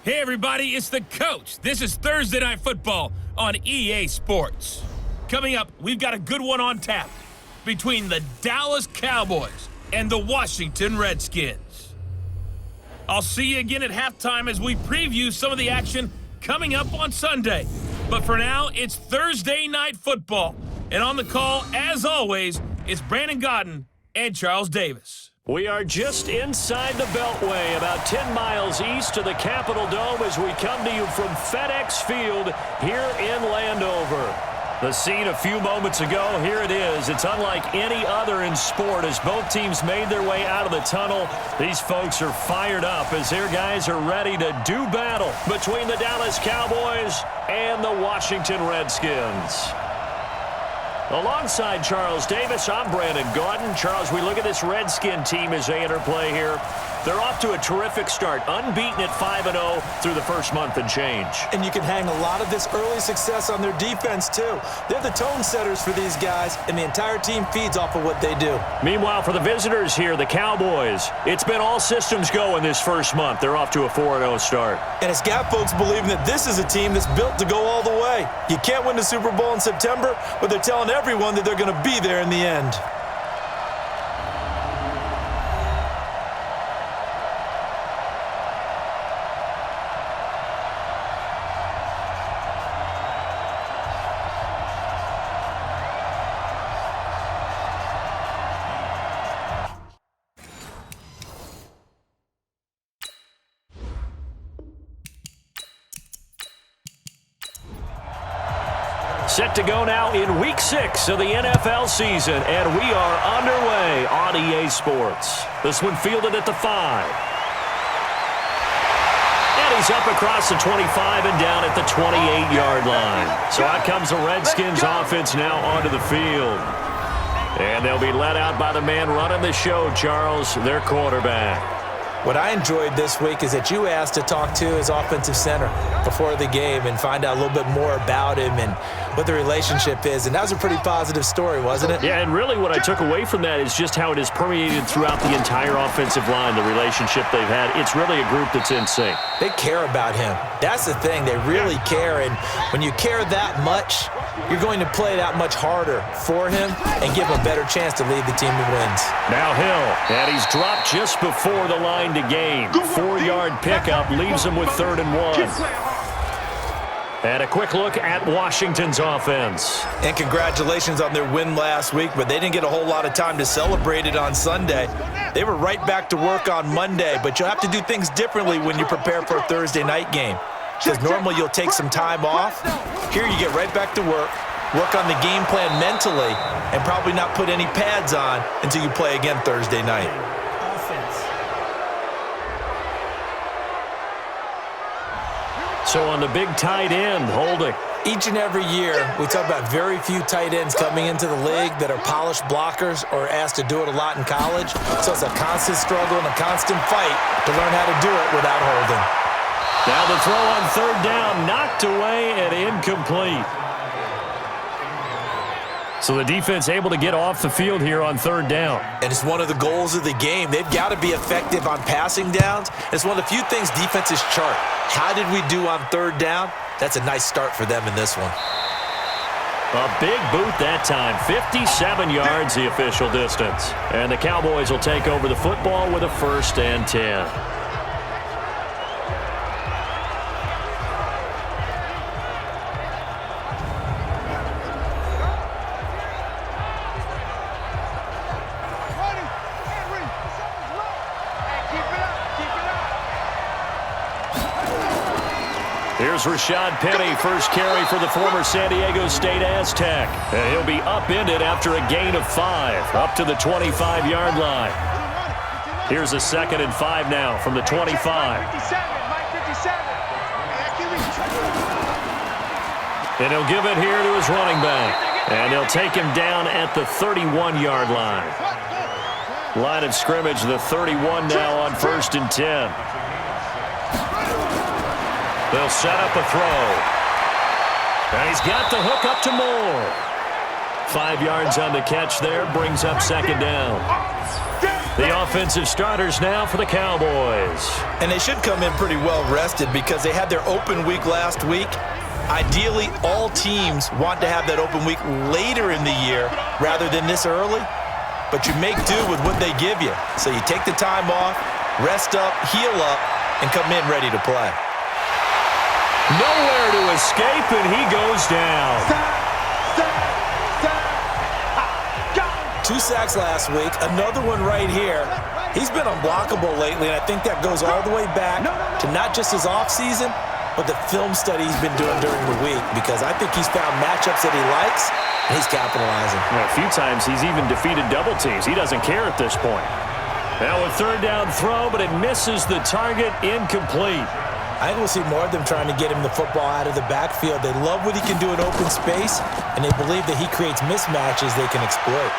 Hey everybody, it's the coach. This is Thursday Night Football on EA Sports. Coming up, we've got a good one on tap between the Dallas Cowboys and the Washington Redskins. I'll see you again at halftime as we preview some of the action coming up on Sunday. But for now, it's Thursday Night Football. And on the call, as always, it's Brandon Godden and Charles Davis. We are just inside the Beltway, about 10 miles east of the Capitol Dome as we come to you from FedEx Field here in Landover. The scene a few moments ago, here it is. It's unlike any other in sport as both teams made their way out of the tunnel. These folks are fired up as their guys are ready to do battle between the Dallas Cowboys and the Washington Redskins. Alongside Charles Davis, I'm Brandon Gaudin. Charles, we look at this Redskin team as they interplay here. They're off to a terrific start, unbeaten at 5-0 through the first month and change. And you can hang a lot of this early success on their defense, too. They're the tone setters for these guys, and the entire team feeds off of what they do. Meanwhile, for the visitors here, the Cowboys, it's been all systems go in this first month. They're off to a 4-0 start. And it's got folks believing that this is a team that's built to go all the way. You can't win the Super Bowl in September, but they're telling everyone that they're going to be there in the end. Set to go now in Week 6 of the NFL season, and we are underway on EA Sports. This one fielded at the 5. And he's up across the 25 and down at the 28-yard line. So out comes the Redskins offense now onto the field. And they'll be let out by the man running the show, Charles, their quarterback. What I enjoyed this week is that you asked to talk to his offensive center before the game and find out a little bit more about him and what the relationship is. And that was a pretty positive story, wasn't it? Yeah, and really what I took away from that is just how it has permeated throughout the entire offensive line, the relationship they've had. It's really a group that's in sync. They care about him. That's the thing. They really care. And when you care that much, you're going to play that much harder for him and give him a better chance to lead the team to wins. Now Hill, and he's dropped just before the line to gain. 4-yard pickup leaves him with 3rd and 1. And a quick look at Washington's offense. And congratulations on their win last week, but they didn't get a whole lot of time to celebrate it on Sunday. They were right back to work on Monday, but you'll have to do things differently when you prepare for a Thursday night game. Because normally you'll take some time off. Here you get right back to work on the game plan mentally, and probably not put any pads on until you play again Thursday night. So on the big tight end, Holding. Each and every year, we talk about very few tight ends coming into the league that are polished blockers or asked to do it a lot in college. So it's a constant struggle and a constant fight to learn how to do it without Holding. Now the throw on 3rd down, knocked away and incomplete. So the defense able to get off the field here on 3rd down. And it's one of the goals of the game. They've got to be effective on passing downs. It's one of the few things defenses chart. How did we do on 3rd down? That's a nice start for them in this one. A big boot that time, 57 yards the official distance. And the Cowboys will take over the football with a 1st and 10. Here's Rashad Penny, first carry for the former San Diego State Aztec. And he'll be upended after a gain of 5, up to the 25-yard line. Here's a 2nd and 5 now from the 25. And he'll give it here to his running back. And they'll take him down at the 31-yard line. Line of scrimmage, the 31 now on 1st and 10. They'll set up a throw. And he's got the hook up to Moore. 5 yards on the catch there, brings up 2nd down. The offensive starters now for the Cowboys. And they should come in pretty well rested because they had their open week last week. Ideally, all teams want to have that open week later in the year rather than this early. But you make do with what they give you. So you take the time off, rest up, heal up, and come in ready to play. Nowhere to escape, and he goes down. 2 sacks last week, another one right here. He's been unblockable lately, and I think that goes all the way back to not just his offseason, but the film study he's been doing during the week, because I think he's found matchups that he likes, and he's capitalizing. Well, a few times he's even defeated double teams. He doesn't care at this point. Now a third down throw, but it misses the target, incomplete. I think we'll see more of them trying to get him the football out of the backfield. They love what he can do in open space, and they believe that he creates mismatches they can exploit.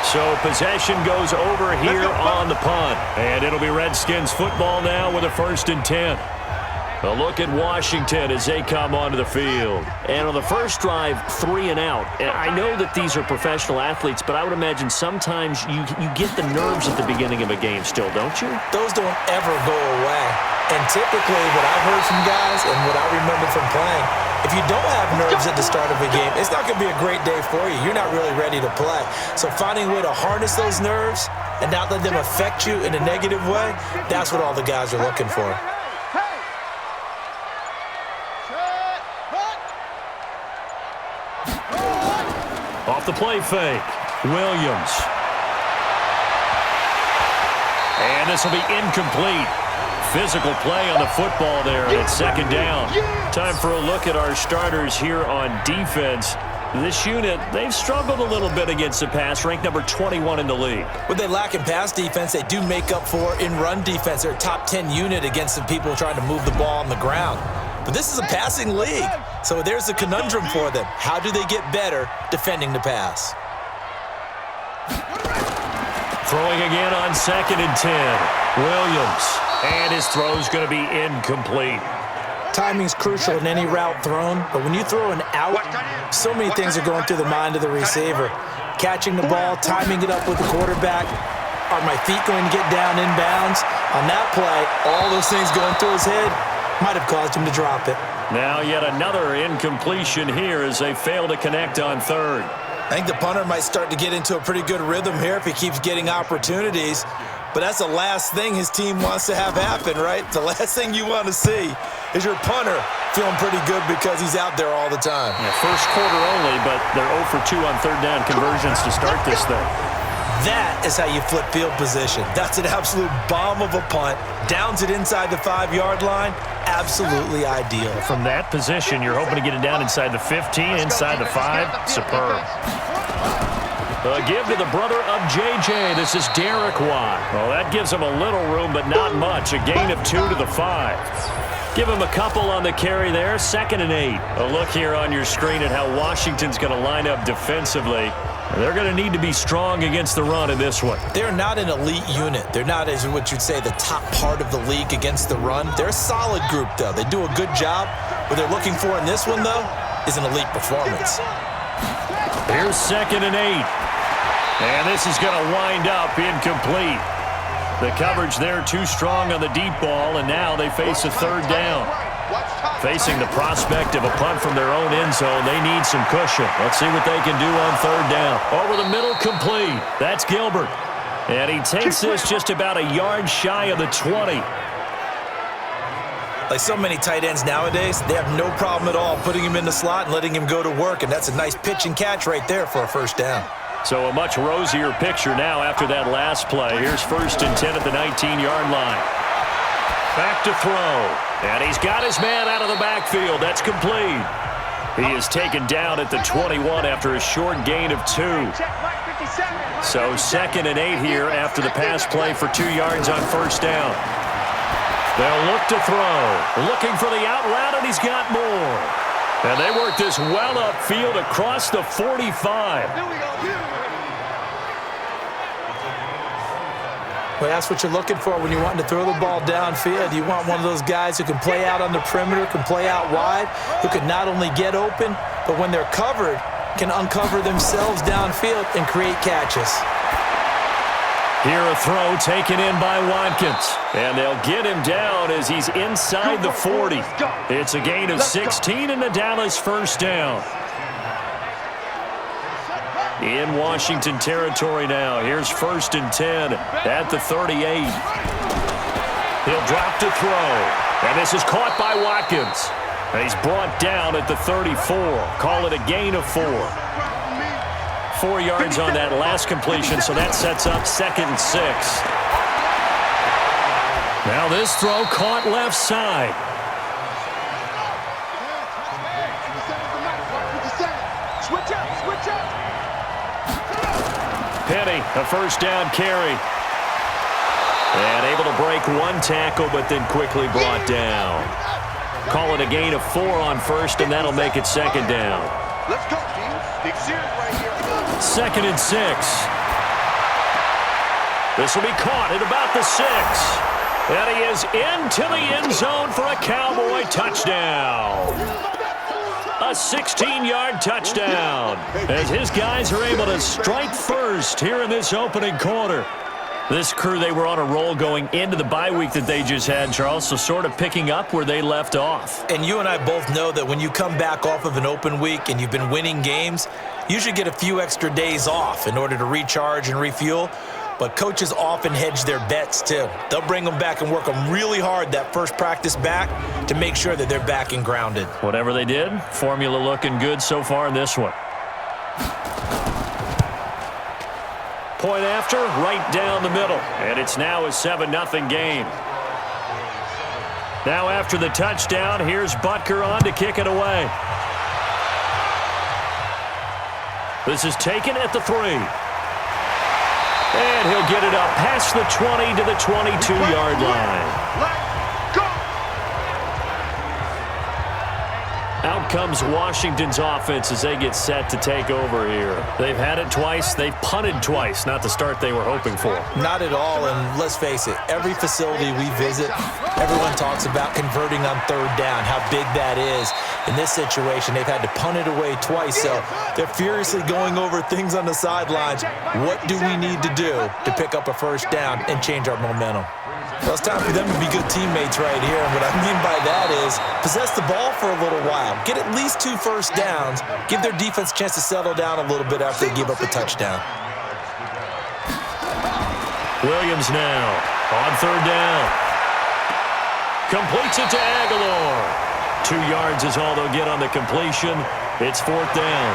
So possession goes over here on the punt. And it'll be Redskins football now with a 1st and 10. A look at Washington as they come onto the field. And on the first drive, 3 and out. And I know that these are professional athletes, but I would imagine sometimes you get the nerves at the beginning of a game still, don't you? Those don't ever go away. And typically what I've heard from guys and what I remember from playing, if you don't have nerves at the start of a game, it's not going to be a great day for you. You're not really ready to play. So finding a way to harness those nerves and not let them affect you in a negative way, that's what all the guys are looking for. Off the play fake, Williams. And this will be incomplete. Physical play on the football there, and it's 2nd down. Time for a look at our starters here on defense. This unit, they've struggled a little bit against the pass, ranked number 21 in the league. What they lack in pass defense, they do make up for in run defense. They're a top 10 unit against the people trying to move the ball on the ground. But this is a passing league, so there's a conundrum for them. How do they get better defending the pass? Throwing again on 2nd and 10. Williams. And his throw's going to be incomplete. Timing's crucial in any route thrown, but when you throw an out, so many things are going through the mind of the receiver. Catching the ball, timing it up with the quarterback. Are my feet going to get down inbounds? On that play, all those things going through his head might have caused him to drop it. Now yet another incompletion here as they fail to connect on 3rd. I think the punter might start to get into a pretty good rhythm here if he keeps getting opportunities. But that's the last thing his team wants to have happen, right? The last thing you want to see is your punter feeling pretty good because he's out there all the time. Yeah, first quarter only, but they're 0 for 2 on 3rd down conversions to start this thing. That is how you flip field position. That's an absolute bomb of a punt. Downs it inside the 5-yard line. Absolutely ideal. From that position, you're hoping to get it down inside the 15, inside the 5. Superb. A give to the brother of J.J. This is Derek Watt. Well, that gives him a little room, but not much. A gain of 2 to the 5. Give him a couple on the carry there. 2nd and 8. A look here on your screen at how Washington's going to line up defensively. They're going to need to be strong against the run in this one. They're not an elite unit. They're not, as what you'd say, the top part of the league against the run. They're a solid group, though. They do a good job. What they're looking for in this one, though, is an elite performance. Here's 2nd and 8. And this is going to wind up incomplete. The coverage there too strong on the deep ball, and now they face a 3rd down. Facing the prospect of a punt from their own end zone, they need some cushion. Let's see what they can do on 3rd down. Over the middle, complete. That's Gilbert. And he takes this just about a yard shy of the 20. Like so many tight ends nowadays, they have no problem at all putting him in the slot and letting him go to work, and that's a nice pitch and catch right there for a 1st down. So a much rosier picture now after that last play. Here's 1st and 10 at the 19-yard line. Back to throw. And he's got his man out of the backfield. That's complete. He is taken down at the 21 after a short gain of 2. So 2nd and 8 here after the pass play for 2 yards on 1st down. They'll look to throw. Looking for the out route, and he's got more. And they work this well upfield across the 45. Well, that's what you're looking for when you're wanting to throw the ball downfield. You want one of those guys who can play out on the perimeter, can play out wide, who can not only get open, but when they're covered, can uncover themselves downfield and create catches. Here a throw taken in by Watkins. And they'll get him down as he's inside the 40. It's a gain of 16 and the Dallas first down. In Washington territory now. Here's 1st and 10 at the 38. He'll drop to throw. And this is caught by Watkins. And he's brought down at the 34. Call it a gain of 4. 4 yards on that last completion, so that sets up 2nd and 6. Now this throw caught left side. Penny, a first down carry. And able to break 1 tackle, but then quickly brought down. Call it a gain of 4 on first, and that'll make it 2nd down. Let's go, team. Big series right here. 2nd and 6. This will be caught at about the 6. And he is into the end zone for a Cowboy touchdown. A 16-yard touchdown as his guys are able to strike first here in this opening quarter. This crew, they were on a roll going into the bye week that they just had, Charles, so sort of picking up where they left off. And you and I both know that when you come back off of an open week and you've been winning games, you should get a few extra days off in order to recharge and refuel. But coaches often hedge their bets, too. They'll bring them back and work them really hard that first practice back to make sure that they're back and grounded. Whatever they did, formula looking good so far in this one. Point after, right down the middle. And it's now a 7-0 game. Now after the touchdown, here's Butker on to kick it away. This is taken at the 3. And he'll get it up past the 20 to the 22-yard line. Out comes Washington's offense as they get set to take over here. They've had it twice. They've punted twice. Not the start they were hoping for. Not at all, and let's face it, every facility we visit, everyone talks about converting on 3rd down, how big that is. In this situation, they've had to punt it away twice, so they're furiously going over things on the sidelines. What do we need to do to pick up a first down and change our momentum? Well, it's time for them to be good teammates right here. And what I mean by that is possess the ball for a little while. Get at least 2 first downs. Give their defense a chance to settle down a little bit after they give up a touchdown. Williams now on 3rd down. Completes it to Aguilar. 2 yards is all they'll get on the completion. It's 4th down.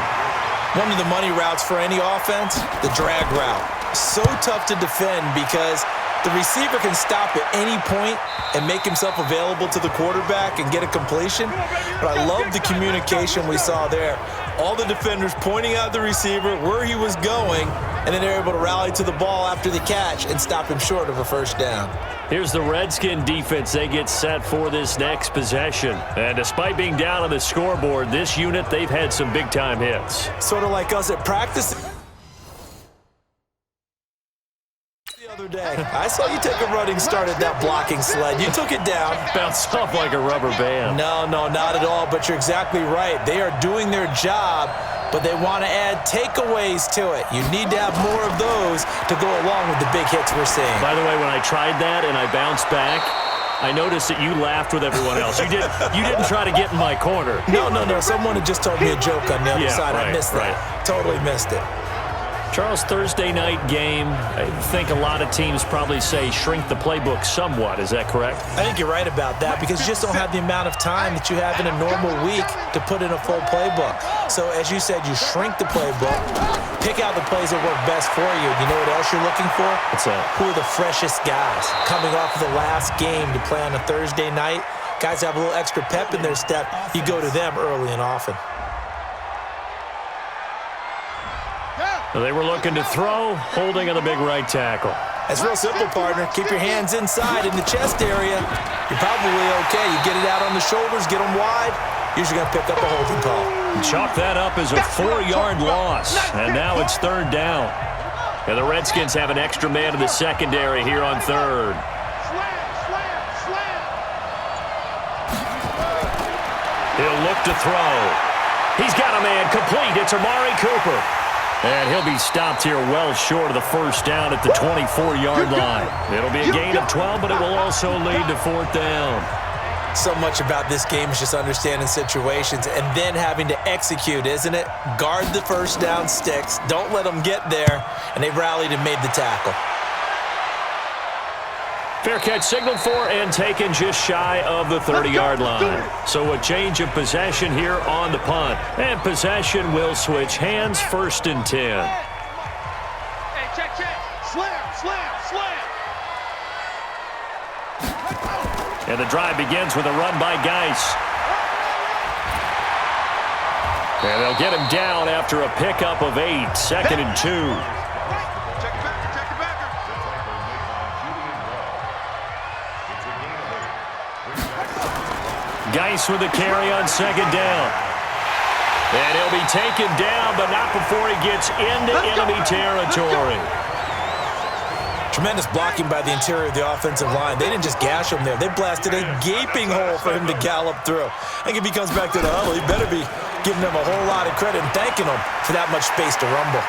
One of the money routes for any offense, the drag route. So tough to defend because the receiver can stop at any point and make himself available to the quarterback and get a completion. But I love the communication we saw there. All the defenders pointing out the receiver, where he was going, and then they're able to rally to the ball after the catch and stop him short of a first down. Here's the Redskin defense. They get set for this next possession. And despite being down on the scoreboard, this unit, they've had some big-time hits. Sort of like us at practice. Other day, I saw you take a running start at that blocking sled. You took it down. Bounced off like a rubber band. No, not at all, but you're exactly right. They are doing their job, but they want to add takeaways to it. You need to have more of those to go along with the big hits we're seeing. By the way, when I tried that and I bounced back, I noticed that you laughed with everyone else. You didn't try to get in my corner. No. Someone had just told me a joke on the other side. Right, I missed that. Totally missed it. Charles, Thursday night game, I think a lot of teams probably say shrink the playbook somewhat. Is that correct? I think you're right about that because you just don't have the amount of time that you have in a normal week to put in a full playbook. So as you said, you shrink the playbook, pick out the plays that work best for you. You know what else you're looking for? What's that? Who are the freshest guys coming off of the last game to play on a Thursday night? Guys have a little extra pep in their step. You go to them early and often. They were looking to throw, holding on the big right tackle. It's real simple, partner. Keep your hands inside in the chest area. You're probably okay. You get it out on the shoulders, get them wide. Usually going to pick up a holding call. Chalk that up as a 4-yard loss. And now it's 3rd down. And the Redskins have an extra man in the secondary here on 3rd. He'll look to throw. He's got a man complete. It's Amari Cooper. And he'll be stopped here well short of the first down at the 24-yard line. It'll be a gain of 12, but it will also lead to fourth down. So much about this game is just understanding situations and then having to execute, isn't it? Guard the first down sticks. Don't let them get there. And they rallied and made the tackle. Fair catch signaled for and taken just shy of the 30-yard line. So a change of possession here on the punt. And possession will switch hands, 1st and 10. Hey, check. Slam. And the drive begins with a run by Geis. And they'll get him down after a pickup of 8, 2nd and 2. Geis with the carry on 2nd down. And he'll be taken down, but not before he gets into enemy territory. Tremendous blocking by the interior of the offensive line. They didn't just gash him there. They blasted a gaping hole for him to gallop through. I think if he comes back to the huddle, he better be giving them a whole lot of credit and thanking them for that much space to rumble.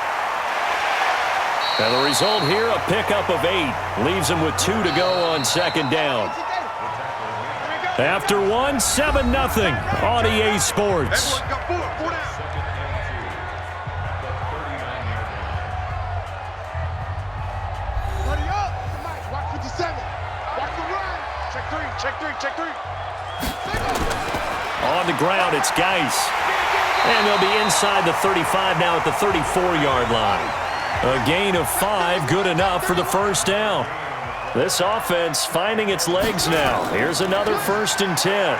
And the result here, a pickup of 8. Leaves him with 2 to go on 2nd down. After 1, 7-0 on EA Sports. On the ground, it's Geis. And they'll be inside the 35 now at the 34-yard line. A gain of 5, good enough for the first down. This offense finding its legs now. Here's another 1st and 10.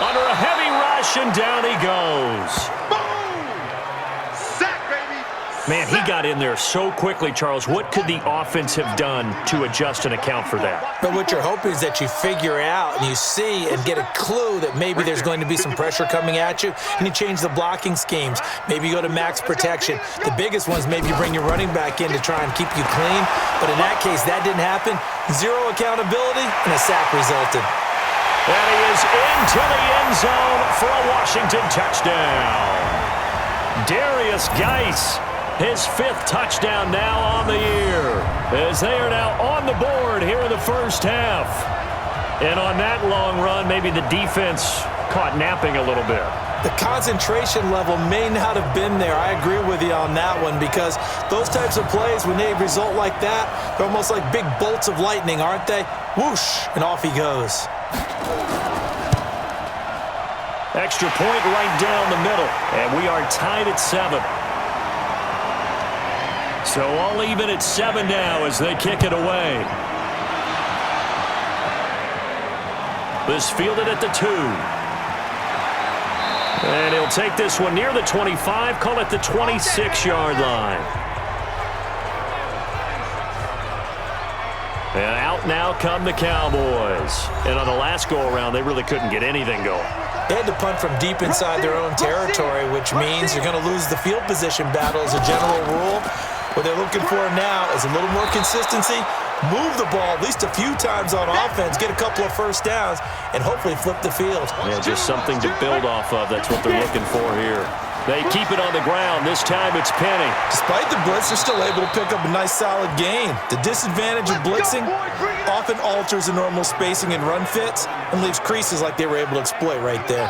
Under a heavy rush, and down he goes. Man, he got in there so quickly, Charles. What could the offense have done to adjust and account for that? But what you're hoping is that you figure out and you see and get a clue that maybe there's going to be some pressure coming at you, and you change the blocking schemes. Maybe you go to max protection. The biggest ones, maybe you bring your running back in to try and keep you clean. But in that case, that didn't happen. 0 accountability, and a sack resulted. And he is into the end zone for a Washington touchdown. Darius Geis. His 5th touchdown now on the year, as they are now on the board here in the first half. And on that long run, maybe the defense caught napping a little bit. The concentration level may not have been there. I agree with you on that one, because those types of plays, when they result like that, they're almost like big bolts of lightning, aren't they? Whoosh, and off he goes. Extra point right down the middle, and we are tied at 7. So all even at 7 now as they kick it away. This fielded at the 2. And he'll take this one near the 25, call it the 26-yard line. And out now come the Cowboys. And on the last go-around, they really couldn't get anything going. They had to punt from deep inside their own territory, which means you're going to lose the field position battle as a general rule. What they're looking for now is a little more consistency, move the ball at least a few times on offense, get a couple of first downs, and hopefully flip the field. Yeah, just something to build off of. That's what they're looking for here. They keep it on the ground. This time it's Penny. Despite the blitz, they're still able to pick up a nice, solid gain. The disadvantage of blitzing often alters the normal spacing and run fits and leaves creases like they were able to exploit right there.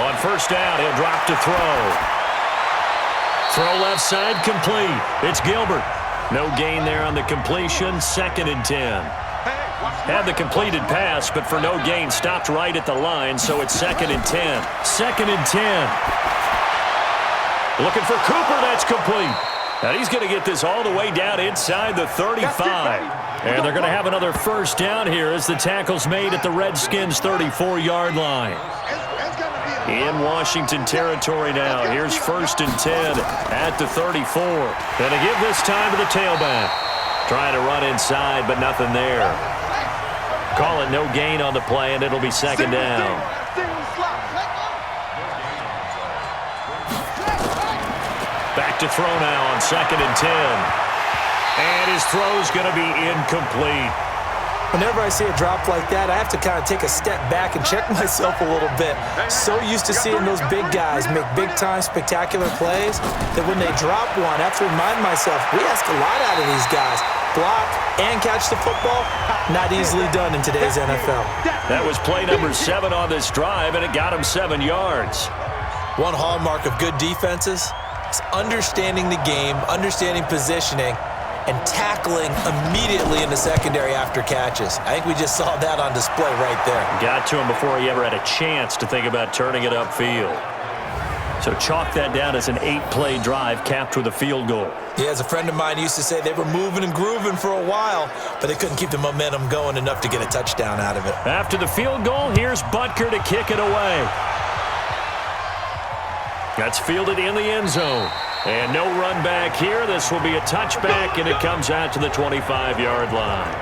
On first down, he'll drop to throw. Throw left side, complete. It's Gilbert. No gain there on the completion, 2nd and 10. Had the completed pass, but for no gain, stopped right at the line, so it's 2nd and 10. 2nd and 10. Looking for Cooper, that's complete. And he's going to get this all the way down inside the 35. And they're going to have another first down here as the tackle's made at the Redskins' 34-yard line. In Washington territory now. Here's 1st and 10 at the 34. And to give this time to the tailback. Trying to run inside, but nothing there. Call it no gain on the play, and it'll be 2nd down. Back to throw now on 2nd and 10. And his throw's going to be incomplete. Whenever I see a drop like that, I have to kind of take a step back and check myself a little bit. So used to seeing those big guys make big-time, spectacular plays that when they drop one, I have to remind myself, we ask a lot out of these guys. Block and catch the football, not easily done in today's NFL. That was play number 7 on this drive, and it got him 7 yards. One hallmark of good defenses is understanding the game, understanding positioning, and tackling immediately in the secondary after catches. I think we just saw that on display right there. Got to him before he ever had a chance to think about turning it upfield. So chalk that down as an 8-play drive capped with a field goal. Yeah, as a friend of mine used to say, they were moving and grooving for a while, but they couldn't keep the momentum going enough to get a touchdown out of it. After the field goal, here's Butker to kick it away. That's fielded in the end zone. And no run back here. This will be a touchback, and it comes out to the 25-yard line.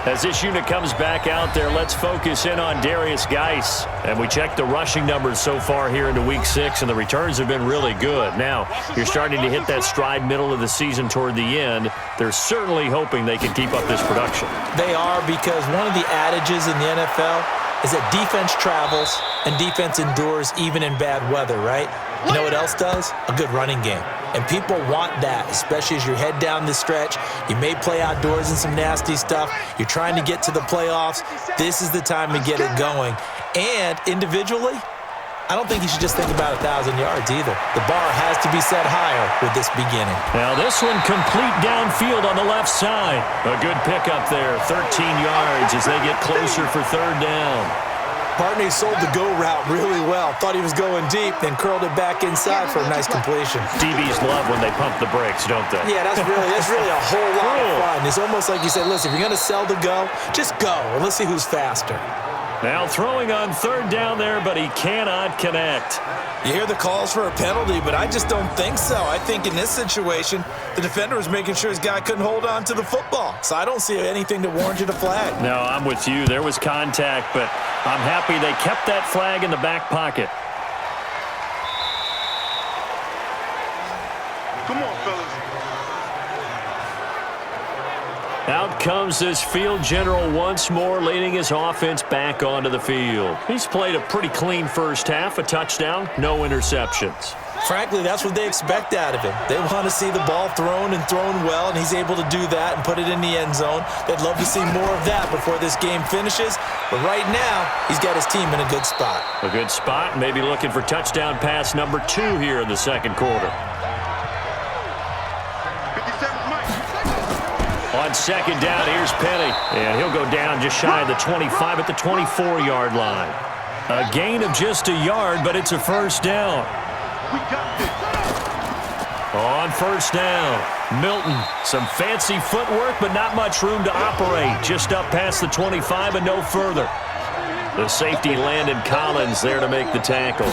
As this unit comes back out there, let's focus in on Darius Geis. And we check the rushing numbers so far here into Week 6, and the returns have been really good. Now, you're starting to hit that stride middle of the season toward the end. They're certainly hoping they can keep up this production. They are, because one of the adages in the NFL is that defense travels and defense endures even in bad weather, right? You know what else does? A good running game. And people want that, especially as you head down the stretch. You may play outdoors in some nasty stuff. You're trying to get to the playoffs. This is the time to get it going. And individually, I don't think you should just think about 1,000 yards either. The bar has to be set higher with this beginning. Now this one complete downfield on the left side. A good pickup there, 13 yards as they get closer for 3rd down. Partney sold the go route really well. Thought he was going deep, then curled it back inside for a nice completion. DBs love when they pump the brakes, don't they? Yeah, that's really a whole lot of fun. It's almost like you said, listen, if you're going to sell the go, just go, and let's see who's faster. Now throwing on 3rd down there, but he cannot connect. You hear the calls for a penalty, but I just don't think so. I think in this situation, the defender was making sure his guy couldn't hold on to the football. So I don't see anything that warranted a flag. No, I'm with you. There was contact, but I'm happy they kept that flag in the back pocket. Come on, fellas. Out comes this field general once more, leading his offense back onto the field. He's played a pretty clean first half, a touchdown, no interceptions. Frankly, that's what they expect out of him. They want to see the ball thrown and thrown well, and he's able to do that and put it in the end zone. They'd love to see more of that before this game finishes, but right now, he's got his team in a good spot. A good spot, maybe looking for touchdown pass number 2 here in the 2nd quarter. On 2nd down, here's Penny. And he'll go down just shy of the 25 at the 24-yard line. A gain of just a yard, but it's a 1st down. On 1st down, Milton. Some fancy footwork, but not much room to operate. Just up past the 25 and no further. The safety, Landon Collins, there to make the tackle.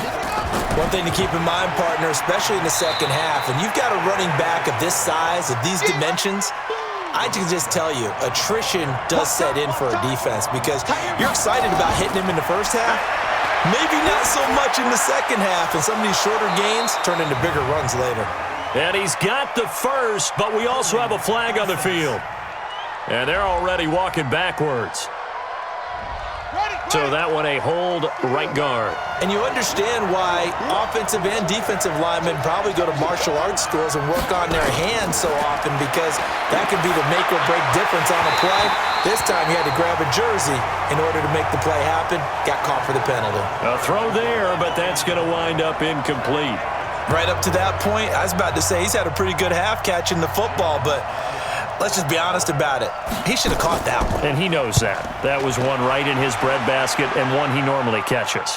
One thing to keep in mind, partner, especially in the second half, and you've got a running back of this size, of these dimensions, I can just tell you, attrition does set in for a defense because you're excited about hitting him in the first half. Maybe not so much in the second half, and some of these shorter gains turn into bigger runs later. And he's got the first, but we also have a flag on the field. And they're already walking backwards. So that one a hold right guard. And you understand why offensive and defensive linemen probably go to martial arts schools and work on their hands so often, because that could be the make or break difference on a play. This time he had to grab a jersey in order to make the play happen. Got caught for the penalty. A throw there, but that's going to wind up incomplete. Right up to that point, I was about to say he's had a pretty good half catching the football, but let's just be honest about it. He should have caught that one. And he knows that. That was one right in his breadbasket and one he normally catches.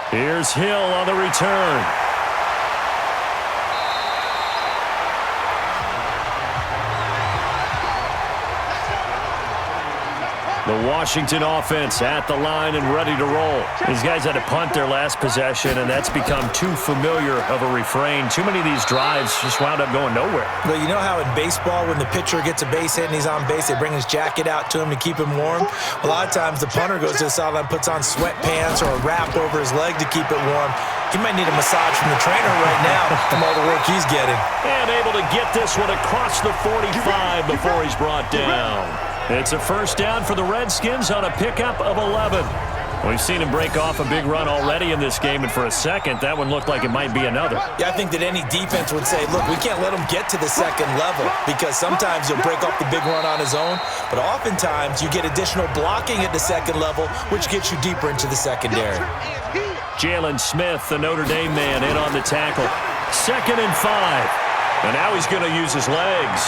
Here's Hill on the return. The Washington offense at the line and ready to roll. These guys had to punt their last possession, and that's become too familiar of a refrain. Too many of these drives just wound up going nowhere. Well, you know how in baseball, when the pitcher gets a base hit and he's on base, they bring his jacket out to him to keep him warm? A lot of times the punter goes to the sideline, puts on sweatpants or a wrap over his leg to keep it warm. He might need a massage from the trainer right now from all the work he's getting. And able to get this one across the 45 before he's brought down. It's a first down for the Redskins on a pickup of 11. We've seen him break off a big run already in this game, and for a second, that one looked like it might be another. Yeah, I think that any defense would say, look, we can't let him get to the second level because sometimes he'll break off the big run on his own, but oftentimes you get additional blocking at the second level, which gets you deeper into the secondary. Jalen Smith, the Notre Dame man, in on the tackle. 2nd and 5. And now he's going to use his legs.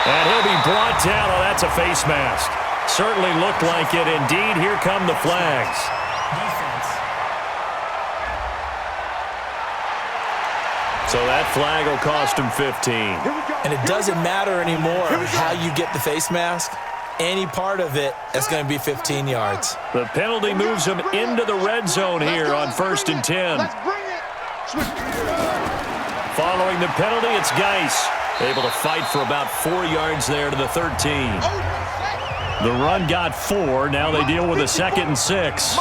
And he'll be brought down. Oh, that's a face mask. Certainly looked like it. Indeed, here come the flags. So that flag will cost him 15. And it doesn't matter anymore how you get the face mask. Any part of it, that's going to be 15 yards. The penalty moves him into the red zone here on 1st and 10. Following the penalty, it's Geis. Able to fight for about 4 yards there to the 13. The run got 4. Now they deal with a 2nd and 6.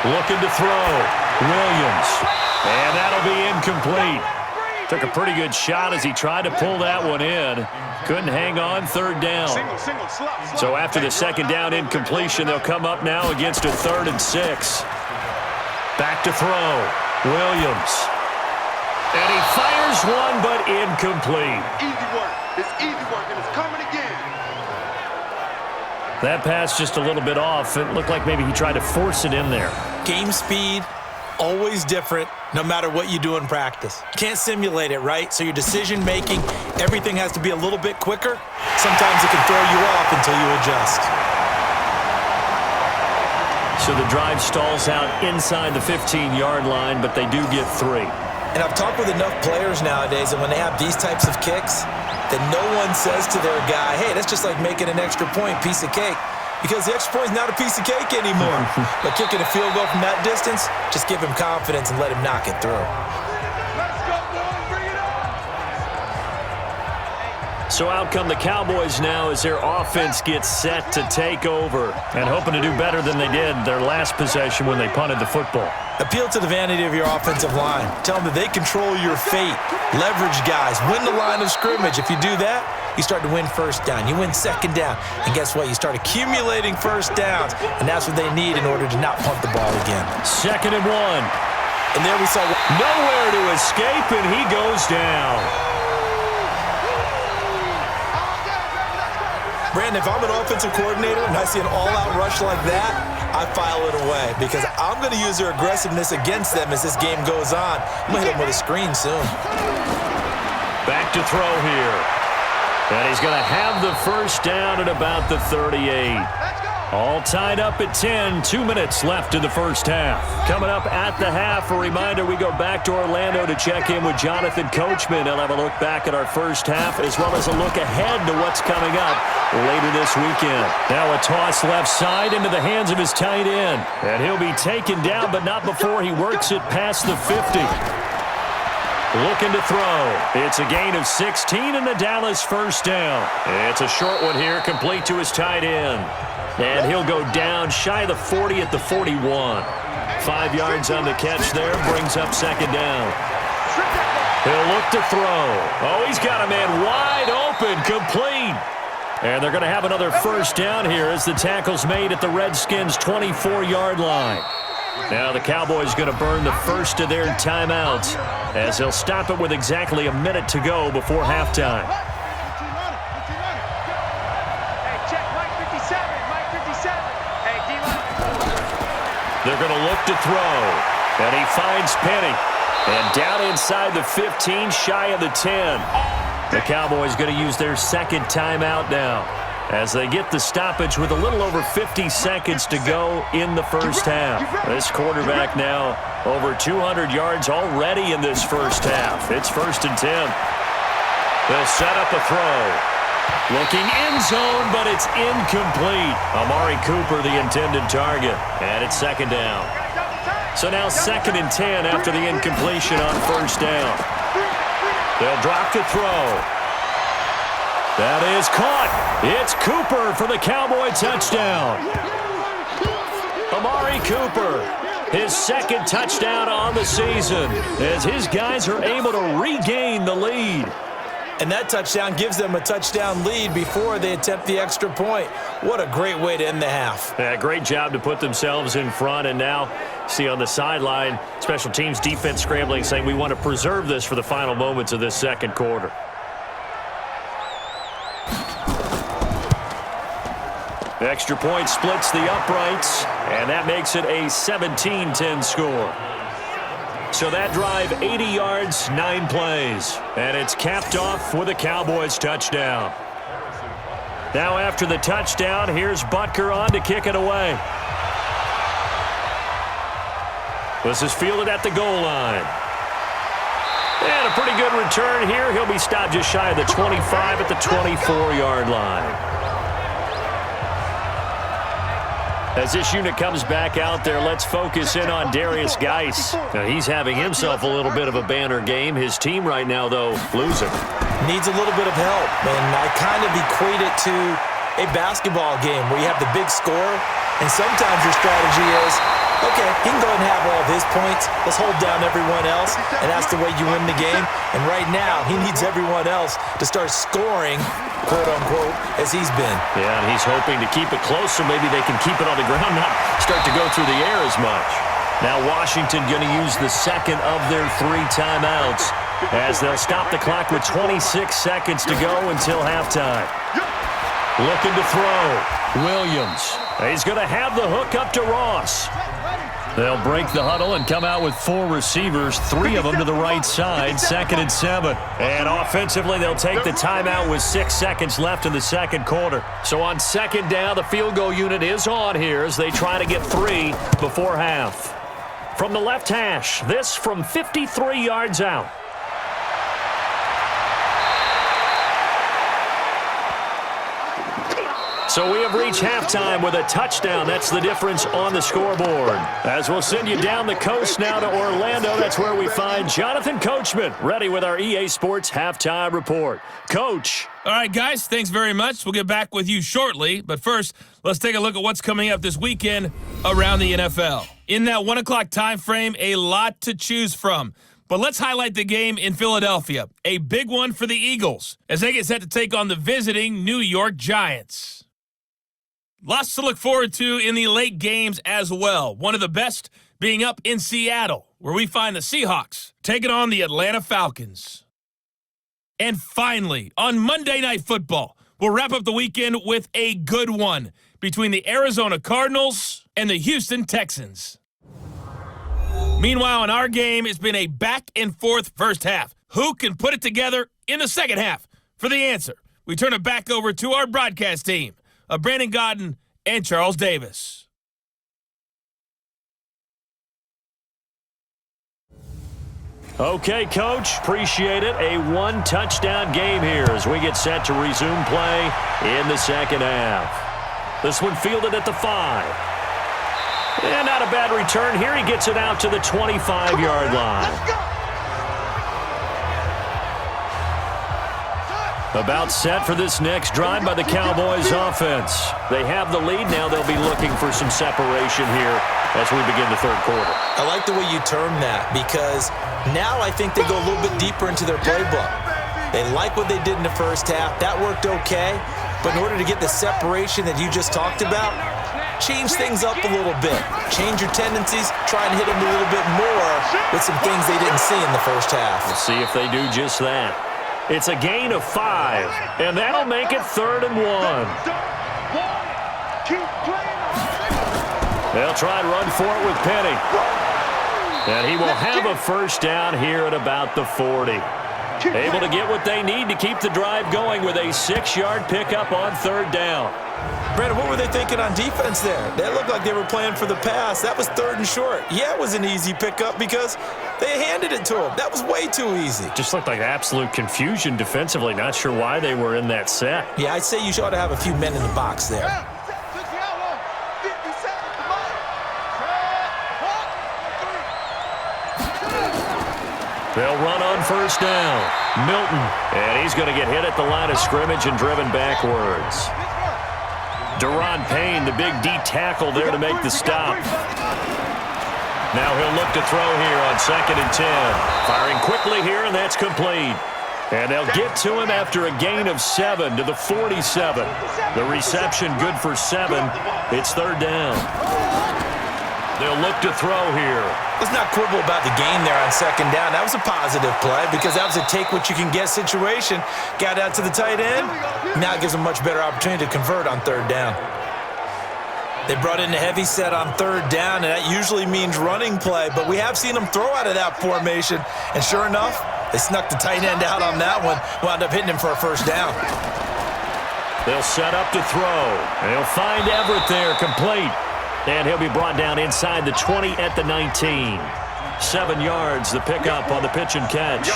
Looking to throw. Williams. And that'll be incomplete. Took a pretty good shot as he tried to pull that one in. Couldn't hang on. 3rd down. So after the 2nd down incompletion, they'll come up now against a 3rd and 6. Back to throw. Williams. And he fires one, but incomplete. Easy work. It's easy work, and it's coming again. That pass just a little bit off. It looked like maybe he tried to force it in there. Game speed, always different, no matter what you do in practice. You can't simulate it, right? So your decision-making, everything has to be a little bit quicker. Sometimes it can throw you off until you adjust. So the drive stalls out inside the 15-yard line, but they do get 3. And I've talked with enough players nowadays, and when they have these types of kicks, that no one says to their guy, hey, that's just like making an extra point, piece of cake. Because the extra point is not a piece of cake anymore. But kicking a field goal from that distance, just give him confidence and let him knock it through. Let's go, boys. Bring it on. So out come the Cowboys now as their offense gets set to take over and hoping to do better than they did their last possession when they punted the football. Appeal to the vanity of your offensive line. Tell them that they control your fate. Leverage guys. Win the line of scrimmage. If you do that, you start to win 1st down. You win 2nd down. And guess what? You start accumulating 1st downs. And that's what they need in order to not punt the ball again. 2nd and 1. And there we saw Nowhere to escape, and he goes down. Brandon, if I'm an offensive coordinator and I see an all-out rush like that, I file it away because I'm going to use their aggressiveness against them as this game goes on. I'm going to hit them with a screen soon. Back to throw here. And he's going to have the 1st down at about the 38. All tied up at 10. 2 minutes left in the 1st half. Coming up at the half, a reminder we go back to Orlando to check in with Jonathan Coachman. He'll have a look back at our 1st half as well as a look ahead to what's coming up later this weekend. Now a toss left side into the hands of his tight end. And he'll be taken down, but not before he works it past the 50. Looking to throw. It's a gain of 16 and the Dallas 1st down. It's a short one here, complete to his tight end. And he'll go down shy of the 40 at the 41. 5 yards on the catch there, brings up 2nd down. He'll look to throw. Oh, he's got a man wide open, complete. And they're going to have another 1st down here as the tackle's made at the Redskins' 24-yard line. Now the Cowboys going to burn the first of their timeouts as they'll stop it with exactly a minute to go before halftime. Hey, check Mike 57. Mike 57. Hey, D-line. They're going to look to throw. And he finds Penny. And down inside the 15, shy of the 10. The Cowboys going to use their 2nd timeout now as they get the stoppage with a little over 50 seconds to go in the 1st half. This quarterback now over 200 yards already in this 1st half. It's 1st and 10. They'll set up a throw. Looking end zone, but it's incomplete. Amari Cooper, the intended target. And it's 2nd down. So now 2nd and 10 after the incompletion on 1st down. They'll drop to throw. That is caught. It's Cooper for the Cowboy touchdown. Amari Cooper his second touchdown on the season, as his guys are able to regain the lead. And that touchdown gives them a touchdown lead before they attempt the extra point. What a great way to end the half. Yeah, great job to put themselves in front. And now, see on the sideline, special teams defense scrambling, saying we want to preserve this for the final moments of this second quarter. The extra point splits the uprights, and that makes it a 17-10 score. So that drive, 80 yards, 9 plays. And it's capped off with a Cowboys touchdown. Now after the touchdown, here's Butker on to kick it away. This is fielded at the goal line. And a pretty good return here. He'll be stopped just shy of the 25 at the 24-yard line. As this unit comes back out there, let's focus in on Darius Geis. Now, he's having himself a little bit of a banner game. His team right now, though, losing. Needs a little bit of help, and I kind of equate it to a basketball game where you have the big score, and sometimes your strategy is, okay, he can go ahead and have all of his points. Let's hold down everyone else, and that's the way you win the game. And right now, he needs everyone else to start scoring, quote-unquote, as he's been. Yeah, and he's hoping to keep it close so maybe they can keep it on the ground, not start to go through the air as much. Now Washington going to use the second of their 3 timeouts as they'll stop the clock with 26 seconds to go until halftime. Looking to throw. Williams. He's going to have the hook up to Ross. They'll break the huddle and come out with 4 receivers, 3 of them to the right side, 2nd and 7. And offensively, they'll take the timeout with 6 seconds left in the second quarter. So on 2nd down, the field goal unit is on here as they try to get 3 before half. From the left hash, this from 53 yards out. So we have reached halftime with a touchdown. That's the difference on the scoreboard. As we'll send you down the coast now to Orlando, that's where we find Jonathan Coachman, ready with our EA Sports Halftime Report. Coach. All right, guys, thanks very much. We'll get back with you shortly. But first, let's take a look at what's coming up this weekend around the NFL. In that 1 o'clock time frame, a lot to choose from. But let's highlight the game in Philadelphia, a big one for the Eagles, as they get set to take on the visiting New York Giants. Lots to look forward to in the late games as well. One of the best being up in Seattle, where we find the Seahawks taking on the Atlanta Falcons. And finally, on Monday Night Football, we'll wrap up the weekend with a good one between the Arizona Cardinals and the Houston Texans. Meanwhile, in our game, it's been a back-and-forth first half. Who can put it together in the second half? For the answer, we turn it back over to our broadcast team of Brandon Godden and Charles Davis. Okay, Coach, appreciate it. A 1-touchdown game here as we get set to resume play in the second half. This one fielded at the 5. And not a bad return here. He gets it out to the 25-yard line. About set for this next drive by the Cowboys offense. They have the lead now. They'll be looking for some separation here as we begin the third quarter. I like the way you term that because now I think they go a little bit deeper into their playbook. They like what they did in the first half. That worked okay. But in order to get the separation that you just talked about, change things up a little bit. Change your tendencies. Try and hit them a little bit more with some things they didn't see in the first half. We'll see if they do just that. It's a gain of 5, and that'll make it 3rd and 1. They'll try and run for it with Penny. And he will have a first down here at about the 40. Able to get what they need to keep the drive going with a 6-yard pickup on 3rd down. Brandon, what were they thinking on defense there? They looked like they were playing for the pass. That was 3rd and short. Yeah, it was an easy pickup because they handed it to him. That was way too easy. Just looked like absolute confusion defensively. Not sure why they were in that set. Yeah, I'd say you ought to have a few men in the box there. They'll run on first down. Milton. And he's going to get hit at the line of scrimmage and driven backwards. Deron Payne, the big D tackle there to make the stop. Now he'll look to throw here on 2nd and 10. Firing quickly here, and that's complete. And they'll get to him after a gain of 7 to the 47. The reception good for 7. It's 3rd down. They'll look to throw here. Let's not quibble about the gain there on 2nd down. That was a positive play because that was a take-what-you-can-get situation. Got out to the tight end. Now it gives them a much better opportunity to convert on 3rd down. They brought in a heavy set on 3rd down, and that usually means running play, but we have seen them throw out of that formation, and sure enough, they snuck the tight end out on that one, wound up hitting him for a 1st down. They'll set up to throw. They'll find Everett there, complete. And he'll be brought down inside the 20 at the 19. 7 yards, the pickup on the pitch and catch.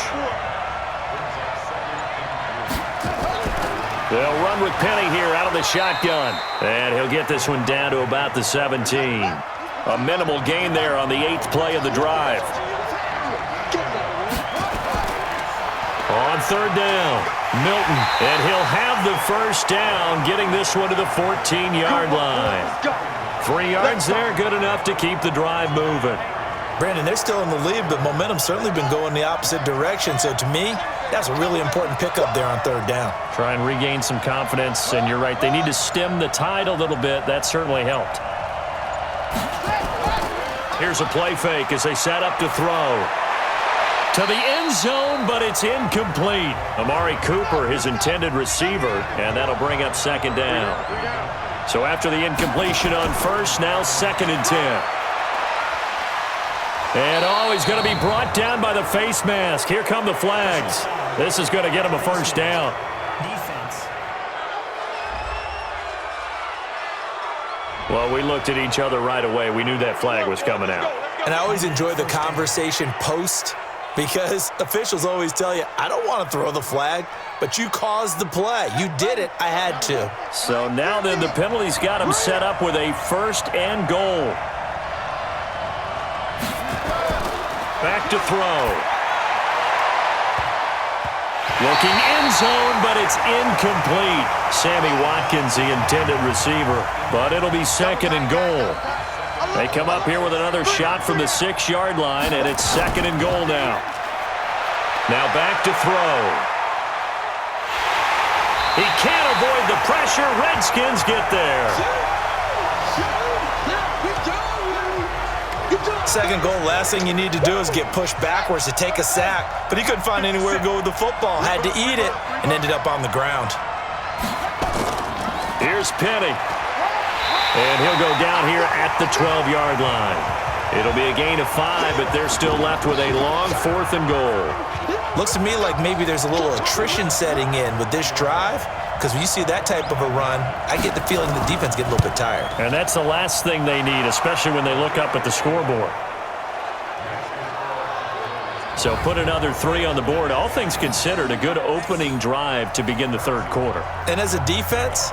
They'll run with Penny here out of the shotgun. And he'll get this one down to about the 17. A minimal gain there on the 8th play of the drive. On 3rd down, Milton. And he'll have the 1st down, getting this one to the 14-yard line. 3 yards there, good enough to keep the drive moving. Brandon, they're still in the lead, but momentum's certainly been going the opposite direction. So to me, that's a really important pickup there on 3rd down. Try and regain some confidence, and you're right. They need to stem the tide a little bit. That certainly helped. Here's a play fake as they set up to throw. To the end zone, but it's incomplete. Amari Cooper, his intended receiver, and that'll bring up 2nd down. So after the incompletion on 1st, now 2nd and 10. And he's going to be brought down by the face mask. Here come the flags. This is going to get him a 1st down. Well, we looked at each other right away. We knew that flag was coming out. And I always enjoy the conversation post because officials always tell you, I don't want to throw the flag, but you caused the play. You did it. I had to. So now then the penalty's got him set up with a 1st and goal. Back to throw. Looking end zone, but it's incomplete. Sammy Watkins, the intended receiver, but it'll be 2nd and goal. They come up here with another shot from the 6-yard line, and it's 2nd and goal now. Now back to throw. He can't avoid the pressure. Redskins get there. 2nd goal, last thing you need to do is get pushed backwards to take a sack. But he couldn't find anywhere to go with the football. Had to eat it and ended up on the ground. Here's Penny. And he'll go down here at the 12-yard line. It'll be a gain of 5, but they're still left with a long 4th and goal. Looks to me like maybe there's a little attrition setting in with this drive. Because when you see that type of a run, I get the feeling the defense gets a little bit tired. And that's the last thing they need, especially when they look up at the scoreboard. So put another 3 on the board. All things considered, a good opening drive to begin the 3rd quarter. And as a defense,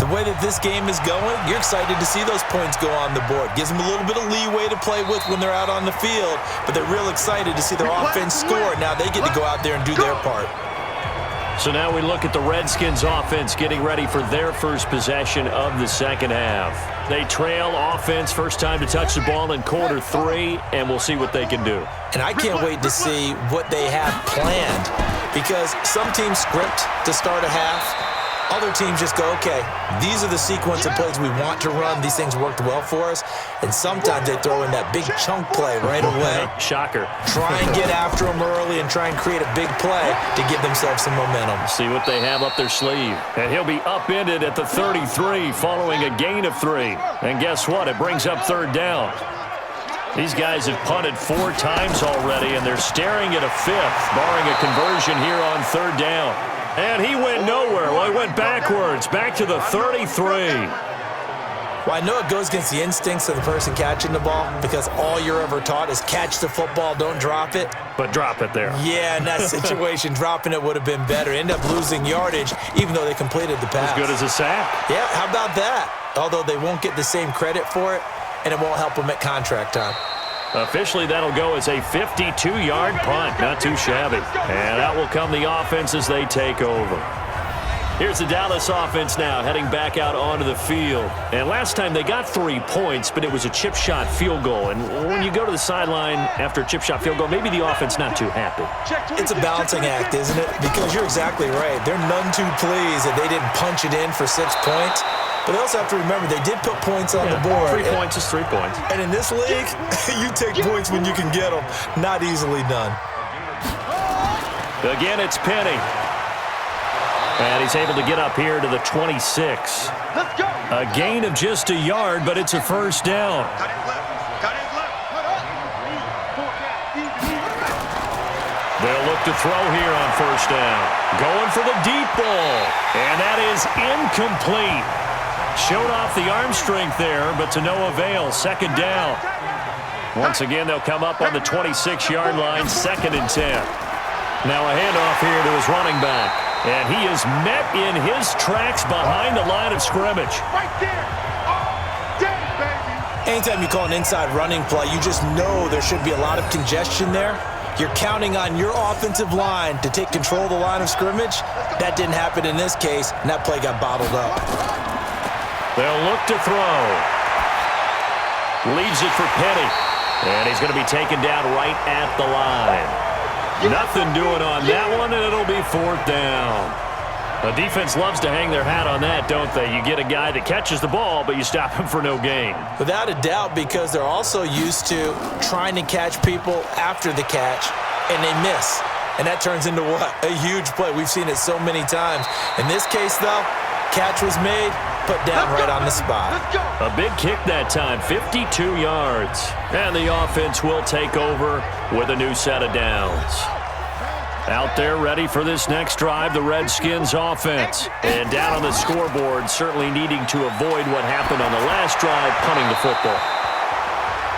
the way that this game is going, you're excited to see those points go on the board. Gives them a little bit of leeway to play with when they're out on the field, but they're real excited to see their offense score. Now they get to go out there and do their part. So now we look at the Redskins offense getting ready for their first possession of the 2nd half. They trail offense, first time to touch the ball in quarter 3, and we'll see what they can do. And I can't wait to see what they have planned because some teams script to start a half. Other teams just go, okay, these are the sequence of plays we want to run. These things worked well for us. And sometimes they throw in that big chunk play right away. Shocker. Try and get after them early and try and create a big play to give themselves some momentum. See what they have up their sleeve. And he'll be upended at the 33 following a gain of 3. And guess what? It brings up 3rd down. These guys have punted 4 times already, and they're staring at a 5th, barring a conversion here on 3rd down. And he went nowhere. Well, he went backwards, back to the 33. Well, I know it goes against the instincts of the person catching the ball because all you're ever taught is catch the football, don't drop it. But drop it there. Yeah, in that situation, dropping it would have been better. End up losing yardage, even though they completed the pass. As good as a sack. Yeah, how about that? Although they won't get the same credit for it, and it won't help them at contract time. Officially, that'll go as a 52-yard punt. Not too shabby. And out will come the offense as they take over. Here's the Dallas offense now heading back out onto the field. And last time they got 3 points, but it was a chip shot field goal. And when you go to the sideline after a chip shot field goal, maybe the offense not too happy. It's a balancing act, isn't it? Because you're exactly right. They're none too pleased that they didn't punch it in for 6 points. But they also have to remember they did put points on the board. 3 points is 3 points. And in this league, you take points when you can get them. Not easily done. Again, it's Penny. And he's able to get up here to the 26. Let's go. A gain of just a yard, but it's a first down. Cut it left. Cut it left. They'll look to throw here on first down. Going for the deep ball. And that is incomplete. Showed off the arm strength there, but to no avail. Second down. Once again, they'll come up on the 26-yard line, 2nd and 10. Now a handoff here to his running back. And he is met in his tracks behind the line of scrimmage. Right there. Oh, dang, baby. Anytime you call an inside running play, you just know there should be a lot of congestion there. You're counting on your offensive line to take control of the line of scrimmage. That didn't happen in this case, and that play got bottled up. They'll look to throw. Leaves it for Penny. And he's going to be taken down right at the line. Nothing doing on that one, and it'll be 4th down. The defense loves to hang their hat on that, don't they? You get a guy that catches the ball, but you stop him for no gain. Without a doubt, because they're also used to trying to catch people after the catch, and they miss. And that turns into what? A huge play. We've seen it so many times. In this case, though, catch was made, put down right on the spot. A big kick that time, 52 yards. And the offense will take over with a new set of downs. Out there ready for this next drive, the Redskins offense. And down on the scoreboard, certainly needing to avoid what happened on the last drive, punting the football.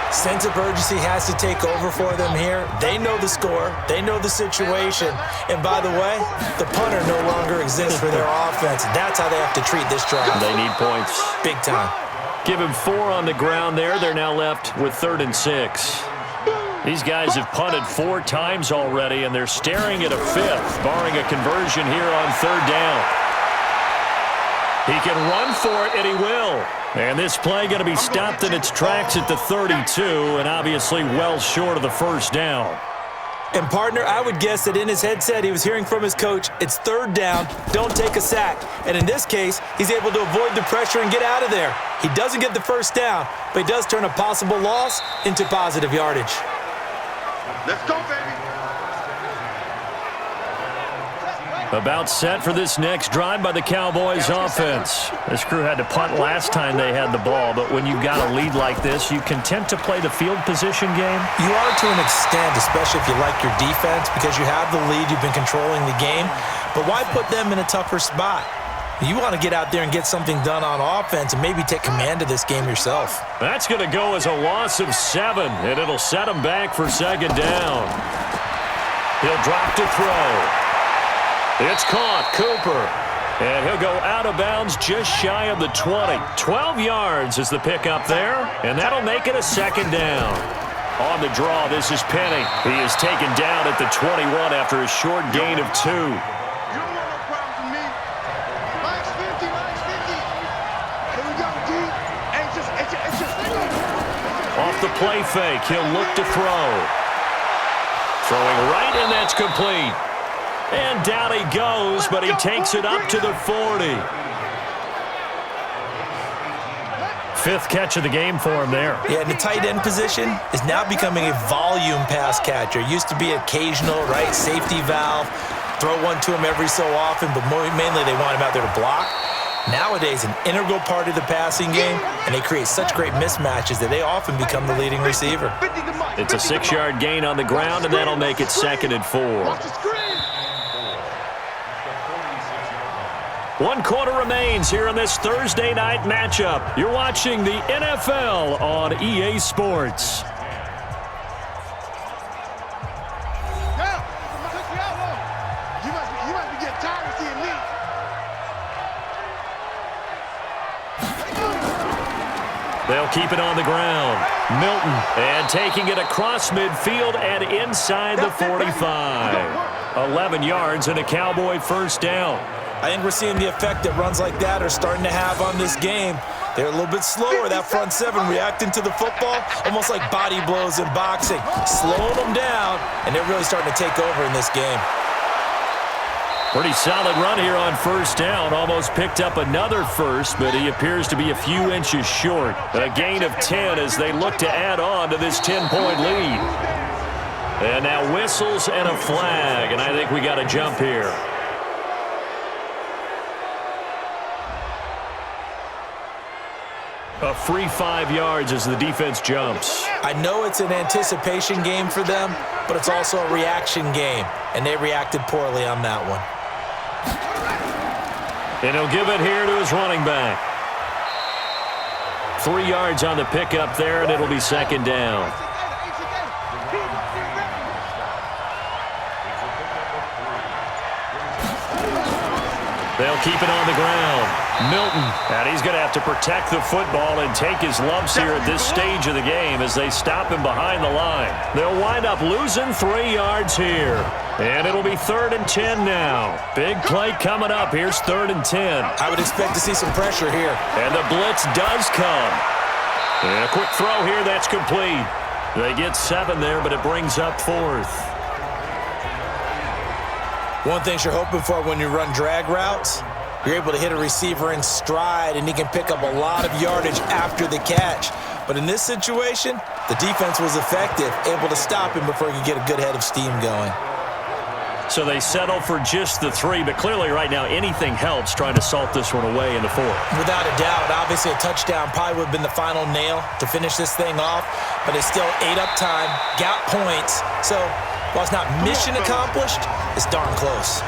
Sense of urgency has to take over for them here. They know the score. They know the situation. And by the way, the punter no longer exists for their offense. That's how they have to treat this drive. They need points. Big time. Give him 4 on the ground there. They're now left with 3rd and 6. These guys have punted 4 times already, and they're staring at a 5th, barring a conversion here on 3rd down. He can run for it, and he will. And this play going to be stopped in its tracks at the 32, and obviously well short of the first down. And, partner, I would guess that in his headset he was hearing from his coach, it's 3rd down, don't take a sack. And in this case, he's able to avoid the pressure and get out of there. He doesn't get the first down, but he does turn a possible loss into positive yardage. Let's go, baby. About set for this next drive by the Cowboys offense. This crew had to punt last time they had the ball, but when you've got a lead like this, you content to play the field position game? You are to an extent, especially if you like your defense, because you have the lead, you've been controlling the game. But why put them in a tougher spot? You want to get out there and get something done on offense and maybe take command of this game yourself. That's going to go as a loss of 7, and it'll set him back for 2nd down. He'll drop to throw. It's caught, Cooper. And he'll go out of bounds just shy of the 20. 12 yards is the pickup there, and that'll make it a 2nd down. On the draw, this is Penny. He is taken down at the 21 after a short gain of 2. You don't want no problems with me. Mike's 50, Mike's 50. Here we go, D. Hey, it's just. Off the play fake, he'll look to throw. Throwing right, and that's complete. And down he goes, but he takes it up to the 40. 5th catch of the game for him there. Yeah, and the tight end position is now becoming a volume pass catcher. Used to be occasional, right, safety valve, throw one to him every so often, but mainly they want him out there to block. Nowadays, an integral part of the passing game, and they create such great mismatches that they often become the leading receiver. It's a 6-yard gain on the ground, and that'll make it 2nd and 4. 1 quarter remains here in this Thursday night matchup. You're watching the NFL on EA Sports. They'll keep it on the ground. Milton, and taking it across midfield and inside the 45. 11 yards and a Cowboy first down. I think we're seeing the effect that runs like that are starting to have on this game. They're a little bit slower, that front seven, reacting to the football, almost like body blows in boxing, slowing them down, and they're really starting to take over in this game. Pretty solid run here on first down. Almost picked up another first, but he appears to be a few inches short. A gain of 10 as they look to add on to this 10-point lead. And now whistles and a flag, and I think we got a jump here. A free 5 yards as the defense jumps. I know it's an anticipation game for them, but it's also a reaction game, and they reacted poorly on that one. And he'll give it here to his running back. 3 yards on the pickup there, and it'll be second down. They'll keep it on the ground. Milton, and he's going to have to protect the football and take his lumps here at this stage of the game as they stop him behind the line. They'll wind up losing 3 yards here. And it'll be 3rd and 10 now. Big play coming up. Here's 3rd and 10. I would expect to see some pressure here. And the blitz does come. And a quick throw here, that's complete. They get 7 there, but it brings up 4th. One thing you're hoping for when you run drag routes, you're able to hit a receiver in stride, and he can pick up a lot of yardage after the catch. But in this situation, the defense was effective, able to stop him before he could get a good head of steam going. So they settle for just the 3, but clearly right now anything helps trying to salt this one away in the 4th. Without a doubt, obviously a touchdown probably would have been the final nail to finish this thing off, but it's still ate up time, got points. So while it's not mission accomplished, it's darn close.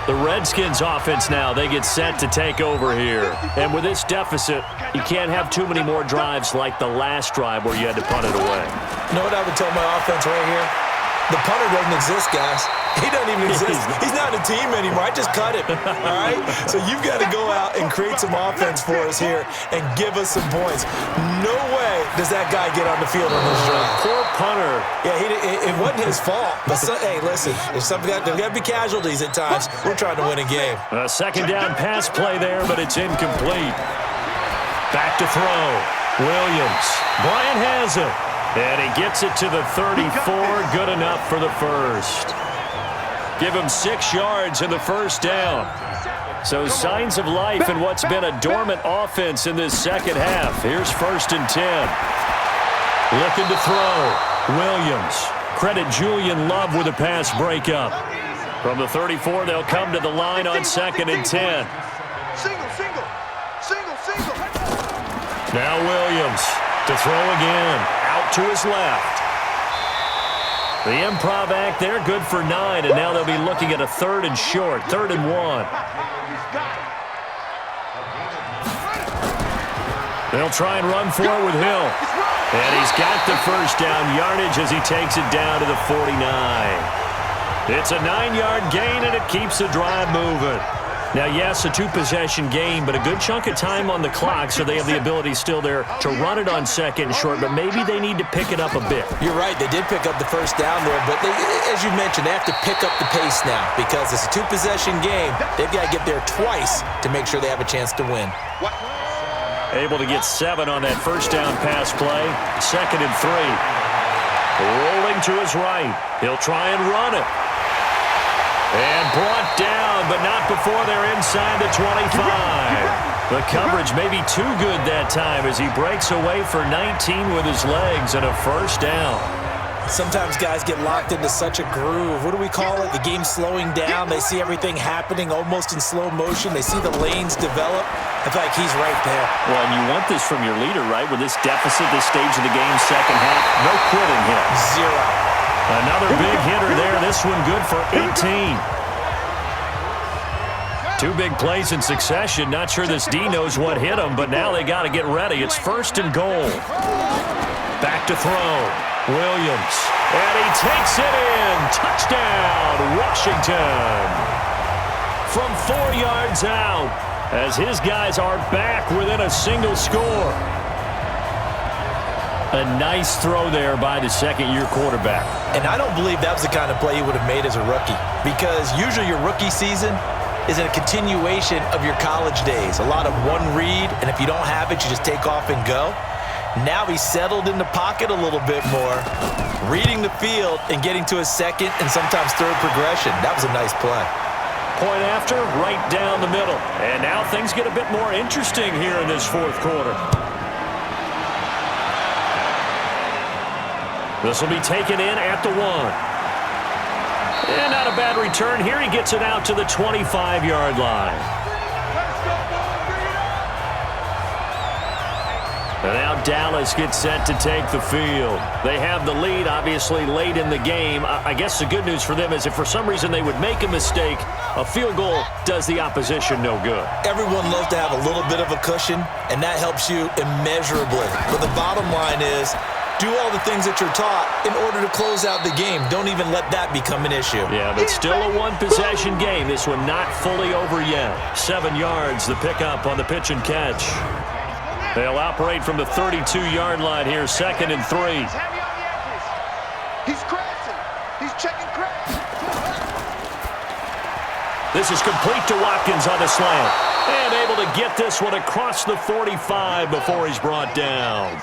The Redskins offense now, they get set to take over here. And with this deficit, you can't have too many more drives like the last drive where you had to punt it away. You know what I would tell my offense right here? The punter doesn't exist, guys. He doesn't even exist. He's not a team anymore. I just cut him, all right? So you've got to go out and create some offense for us here and give us some points. No way does that guy get on the field on this drive. Poor punter. Yeah, it wasn't his fault. But hey, listen, there's got to be casualties at times. We're trying to win a game. A second down pass play there, but it's incomplete. Back to throw. Williams. Bryant has it. And he gets it to the 34. Good enough for the first. Give him 6 yards in the first down. So signs of life in what's been a dormant offense in this second half. Here's 1st and 10. Looking to throw. Williams. Credit Julian Love with a pass breakup. From the 34, they'll come to the line on 2nd and 10. Single. Now Williams to throw again. Out to his left. The improv act there, good for 9, and now they'll be looking at a 3rd and short, 3rd and 1. They'll try and run for it with Hill. And he's got the first down yardage as he takes it down to the 49. It's a 9-yard gain, and it keeps the drive moving. Now, yes, a 2-possession game, but a good chunk of time on the clock, so they have the ability still there to run it on 2nd and short, but maybe they need to pick it up a bit. You're right. They did pick up the first down there, but as you mentioned, they have to pick up the pace now because it's a 2-possession game. They've got to get there twice to make sure they have a chance to win. Able to get 7 on that first down pass play. 2nd and 3. Rolling to his right. He'll try and run it. And brought down, but not before they're inside the 25. The coverage may be too good that time as he breaks away for 19 with his legs and a first down. Sometimes guys get locked into such a groove. What do we call it? The game slowing down. They see everything happening almost in slow motion. They see the lanes develop. I feel like he's right there. Well, and you want this from your leader, right? With this deficit, this stage of the game, second half, no quitting him. 0. Another big hitter there. This one good for 18. 2 big plays in succession. Not sure this D knows what hit him, but now they got to get ready. It's 1st and goal. Back to throw. Williams. And he takes it in. Touchdown, Washington. From 4 yards out as his guys are back within a single score. A nice throw there by the second-year quarterback. And I don't believe that was the kind of play he would have made as a rookie, because usually your rookie season is a continuation of your college days. A lot of one read, and if you don't have it, you just take off and go. Now he's settled in the pocket a little bit more, reading the field and getting to his second and sometimes third progression. That was a nice play. Point after, right down the middle. And now things get a bit more interesting here in this fourth quarter. This will be taken in at the 1. And not a bad return here. He gets it out to the 25-yard line. And now Dallas gets set to take the field. They have the lead, obviously, late in the game. I guess the good news for them is if for some reason they would make a mistake, a field goal does the opposition no good. Everyone loves to have a little bit of a cushion, and that helps you immeasurably. But the bottom line is, do all the things that you're taught in order to close out the game. Don't even let that become an issue. Yeah, but still a one-possession game. This one not fully over yet. 7 yards, the pickup on the pitch and catch. They'll operate from the 32-yard line here, 2nd and 3. He's crashing. He's checking crash. This is complete to Watkins on the slant. And able to get this one across the 45 before he's brought down.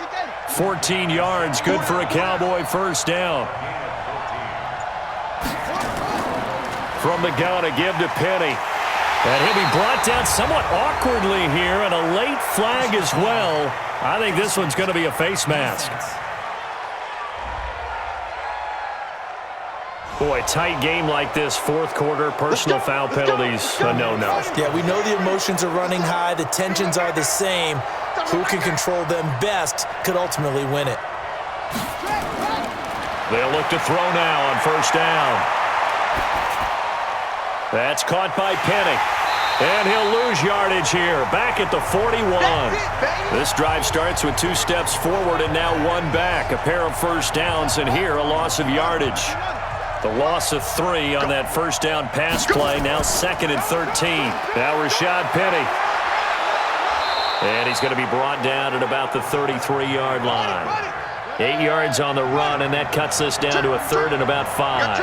14 yards, good for a Cowboy first down. From the gun, a give to Penny. And he'll be brought down somewhat awkwardly here, and a late flag as well. I think this one's going to be a face mask. Boy, tight game like this, fourth quarter, personal foul penalties, a no-no. Yeah, we know the emotions are running high. The tensions are the same. Who can control them best could ultimately win it. They'll look to throw now on first down. That's caught by Penny. And he'll lose yardage here, back at the 41. This drive starts with 2 steps forward and now 1 back. A pair of first downs, and here a loss of yardage. The loss of 3 on that first down pass play, now 2nd and 13. Now Rashad Penny. And he's going to be brought down at about the 33-yard line. 8 yards on the run, and that cuts this down to a 3rd and about 5.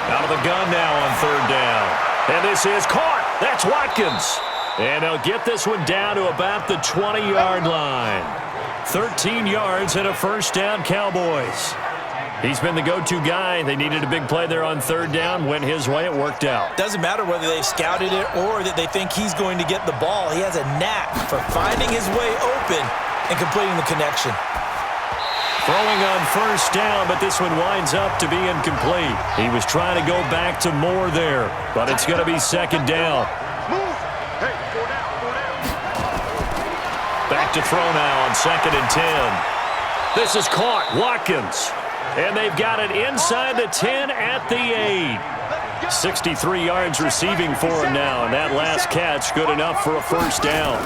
Out of the gun now on 3rd down. And this is caught. That's Watkins. And they'll get this one down to about the 20-yard line. 13 yards and a first down, Cowboys. He's been the go-to guy. They needed a big play there on 3rd down. Went his way. It worked out. Doesn't matter whether they've scouted it or that they think he's going to get the ball. He has a knack for finding his way open and completing the connection. Throwing on first down, but this one winds up to be incomplete. He was trying to go back to Moore there, but it's going to be 2nd down. Back to throw now on 2nd and 10. This is caught. Watkins. And they've got it inside the 10 at the 8. 63 yards receiving for him now, and that last catch good enough for a first down.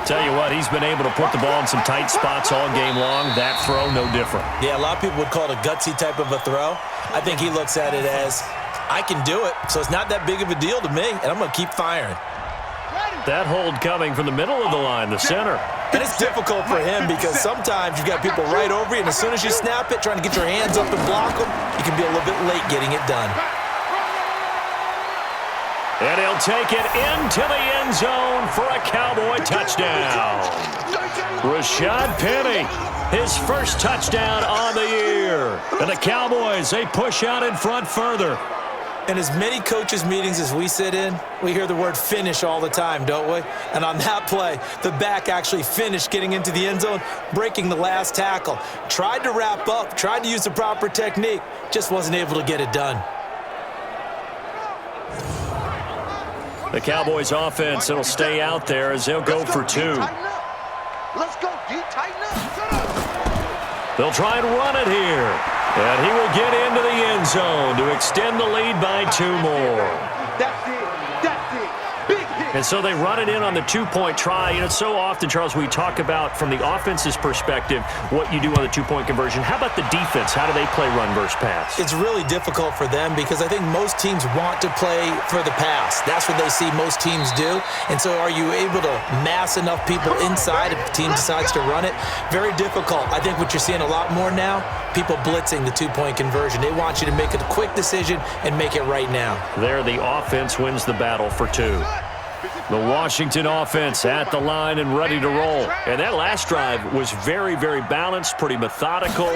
Tell you what, he's been able to put the ball in some tight spots all game long. That throw, no different. Yeah, a lot of people would call it a gutsy type of a throw. I think he looks at it as, I can do it, so it's not that big of a deal to me, and I'm going to keep firing. That hold coming from the middle of the line, the center. And it's difficult for him because sometimes you've got people right over you, and as soon as you snap it, trying to get your hands up and block them, you can be a little bit late getting it done. And he'll take it into the end zone for a Cowboy touchdown. Rashad Penny, his first touchdown on the year. And the Cowboys, they push out in front further. In as many coaches' meetings as we sit in, we hear the word finish all the time, don't we? And on that play, the back actually finished getting into the end zone, breaking the last tackle. Tried to wrap up, tried to use the proper technique, just wasn't able to get it done. The Cowboys offense, it'll stay out there as they'll go for 2. Let's go, D. Tighten up. They'll try and run it here. And he will get into the end zone to extend the lead by 2 more. That's it. That's it. Big hit. And so they run it in on the two-point try. You know, so often, Charles, we talk about from the offense's perspective what you do on the two-point conversion. How about the defense? How do they play run versus pass? It's really difficult for them because I think most teams want to play for the pass. That's what they see most teams do. And so are you able to mass enough people inside if the team decides to run it? Very difficult. I think what you're seeing a lot more now, people blitzing the two-point conversion. They want you to make a quick decision and make it right now. There, the offense wins the battle for two. The Washington offense at the line and ready to roll. And that last drive was very, very balanced, pretty methodical.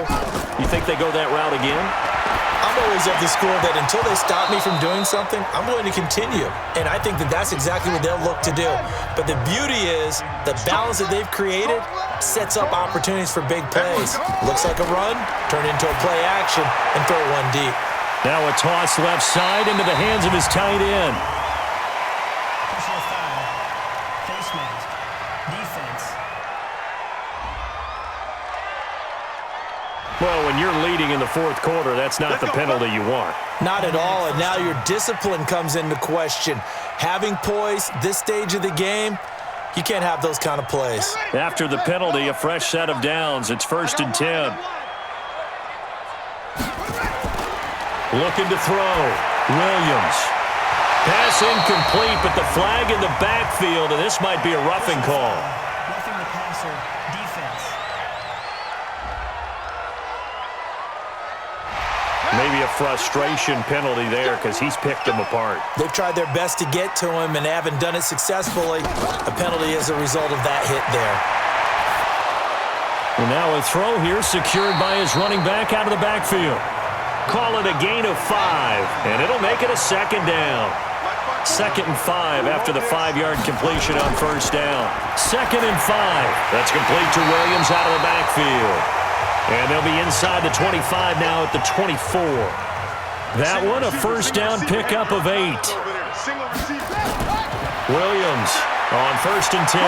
You think they go that route again? I'm always of the school that until they stop me from doing something, I'm going to continue. And I think that that's exactly what they'll look to do. But the beauty is the balance that they've created sets up opportunities for big plays. Looks like a run, turn into a play action, and throw one deep. Now a toss left side into the hands of his tight end. Personal foul, face mask, defense. Well, when you're leading in the fourth quarter, that's not the penalty you want. Not at all, and now your discipline comes into question. Having poise this stage of the game, you can't have those kind of plays. After the penalty, a fresh set of downs. It's 1st and 10. Looking to throw. Williams. Pass incomplete, but the flag in the backfield, and this might be a roughing call. Roughing the passer, defense. Maybe a frustration penalty there because he's picked them apart. They've tried their best to get to him and haven't done it successfully. A penalty as a result of that hit there. And now a throw here secured by his running back out of the backfield. Call it a gain of 5, and it'll make it a 2nd down. 2nd and 5 after the 5-yard completion on 1st down. 2nd and 5. That's complete to Williams out of the backfield. And they'll be inside the 25 now at the 24. That one a 1st down pickup of 8. Williams on 1st and 10.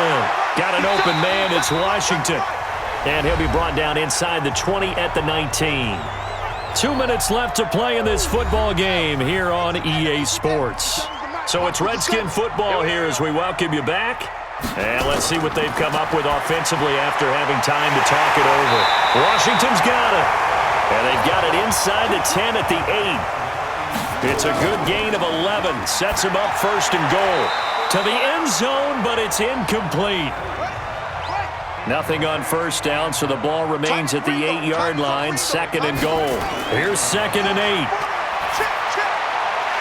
Got an open man. It's Washington. And he'll be brought down inside the 20 at the 19. 2 minutes left to play in this football game here on EA Sports. So it's Redskin football here as we welcome you back. And let's see what they've come up with offensively after having time to talk it over. Washington's got it. And they've got it inside the 10 at the 8. It's a good gain of 11. Sets them up 1st and goal. To the end zone, but it's incomplete. Nothing on 1st down, so the ball remains at the 8-yard line. 2nd and goal. Here's 2nd and 8.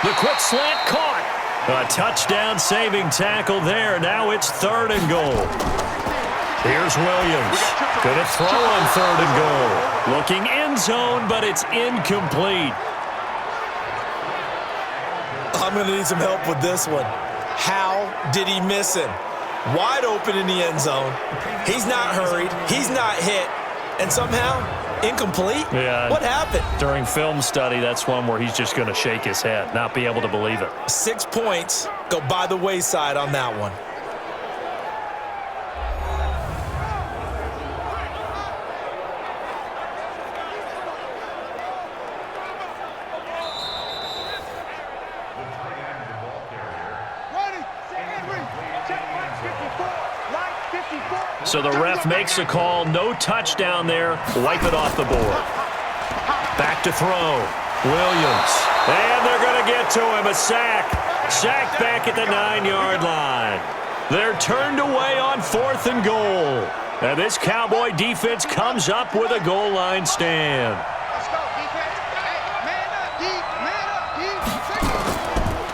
The quick slant caught. A touchdown saving tackle there. Now it's 3rd and goal. Here's Williams. Gonna throw on 3rd and goal. Looking end zone, but it's incomplete. I'm going to need some help with this one. How did he miss him? Wide open in the end zone. He's not hurried. He's not hit. And somehow, incomplete? Yeah. What happened? During film study, that's one where he's just going to shake his head, not be able to believe it. 6 points go by the wayside on that one. So the ref makes a call. No touchdown there. Wipe it off the board. Back to throw. Williams. And they're going to get to him. A sack. Sack back at the 9-yard line. They're turned away on 4th and goal. And this Cowboy defense comes up with a goal line stand. Let's go, defense. Hey, man up, deep.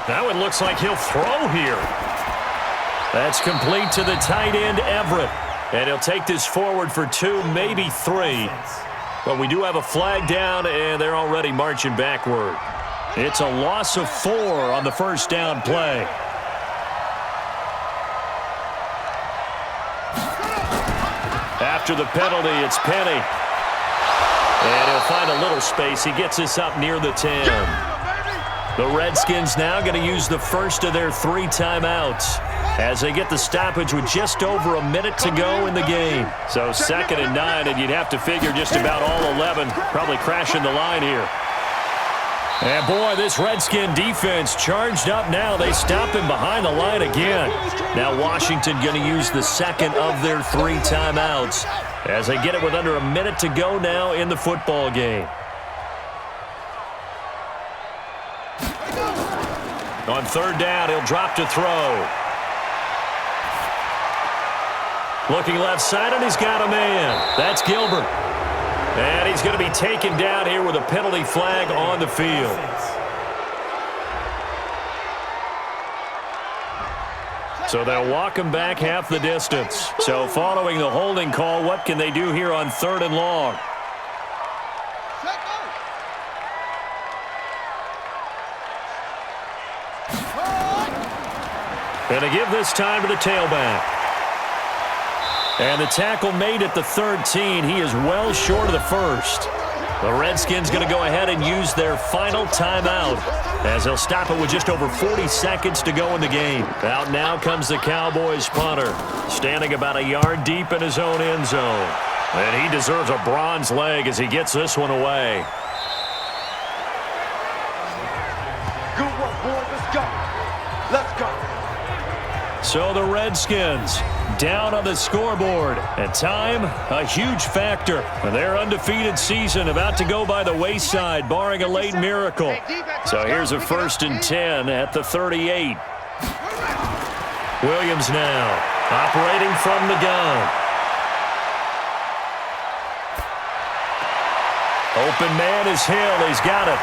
Now it looks like he'll throw here. That's complete to the tight end, Everett. And he'll take this forward for 2, maybe 3. But we do have a flag down, and they're already marching backward. It's a loss of 4 on the 1st down play. After the penalty, it's Penny. And he'll find a little space. He gets us up near the 10. The Redskins now going to use the first of their 3 timeouts as they get the stoppage with just over a minute to go in the game. So 2nd and 9, and you'd have to figure just about all 11 probably crashing the line here. And boy, this Redskin defense charged up now. They stop him behind the line again. Now Washington going to use the second of their 3 timeouts as they get it with under a minute to go now in the football game. On 3rd down, he'll drop to throw. Looking left side, and he's got a man. That's Gilbert. And he's going to be taken down here with a penalty flag on the field. So they'll walk him back half the distance. So following the holding call, what can they do here on 3rd and long? And to give this time to the tailback. And the tackle made at the 13. He is well short of the first. The Redskins going to go ahead and use their final timeout as they'll stop it with just over 40 seconds to go in the game. Out now comes the Cowboys punter, standing about a yard deep in his own end zone. And he deserves a bronze leg as he gets this one away. Good work, boys. Let's go. Let's go. So the Redskins down on the scoreboard. And time, a huge factor. And their undefeated season about to go by the wayside, barring a late miracle. So here's a 1st and 10 at the 38. Williams now operating from the gun. Open man is Hill. He's got it.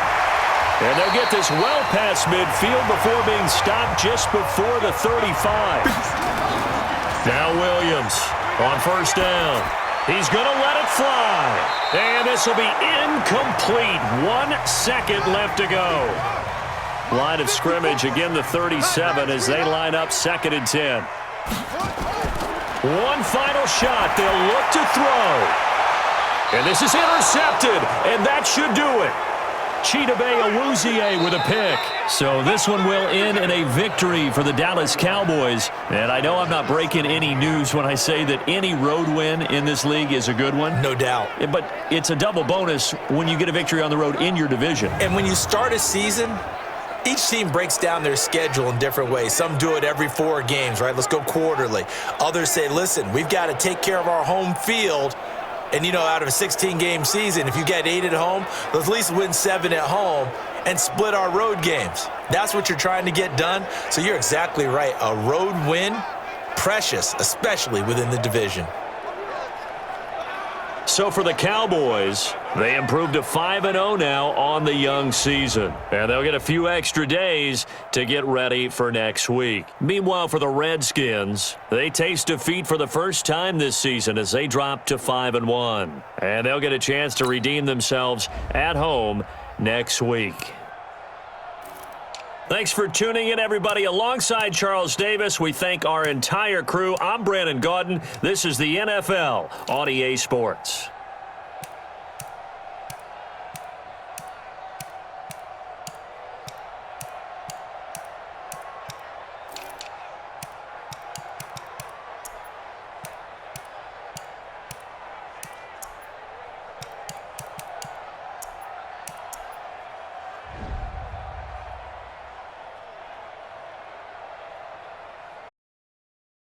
And they'll get this well past midfield before being stopped just before the 35. Now Williams on 1st down. He's going to let it fly. And this will be incomplete. 1 second left to go. Line of scrimmage, again the 37 as they line up 2nd and 10. One final shot. They'll look to throw. And this is intercepted. And that should do it. Chidobe Awuzie with a pick. So this one will end in a victory for the Dallas Cowboys. And I know I'm not breaking any news when I say that any road win in this league is a good one. No doubt. But it's a double bonus when you get a victory on the road in your division. And when you start a season, each team breaks down their schedule in different ways. Some do it every 4 games, right? Let's go quarterly. Others say, listen, we've got to take care of our home field. And, you know, out of a 16-game season, if you get 8 at home, let's at least win 7 at home and split our road games. That's what you're trying to get done. So you're exactly right. A road win, precious, especially within the division. So for the Cowboys, they improved to 5-0 now on the young season. And they'll get a few extra days to get ready for next week. Meanwhile, for the Redskins, they taste defeat for the first time this season as they drop to 5-1. And they'll get a chance to redeem themselves at home next week. Thanks for tuning in, everybody. Alongside Charles Davis, we thank our entire crew. I'm Brandon Gaudin. This is the NFL on EA Sports.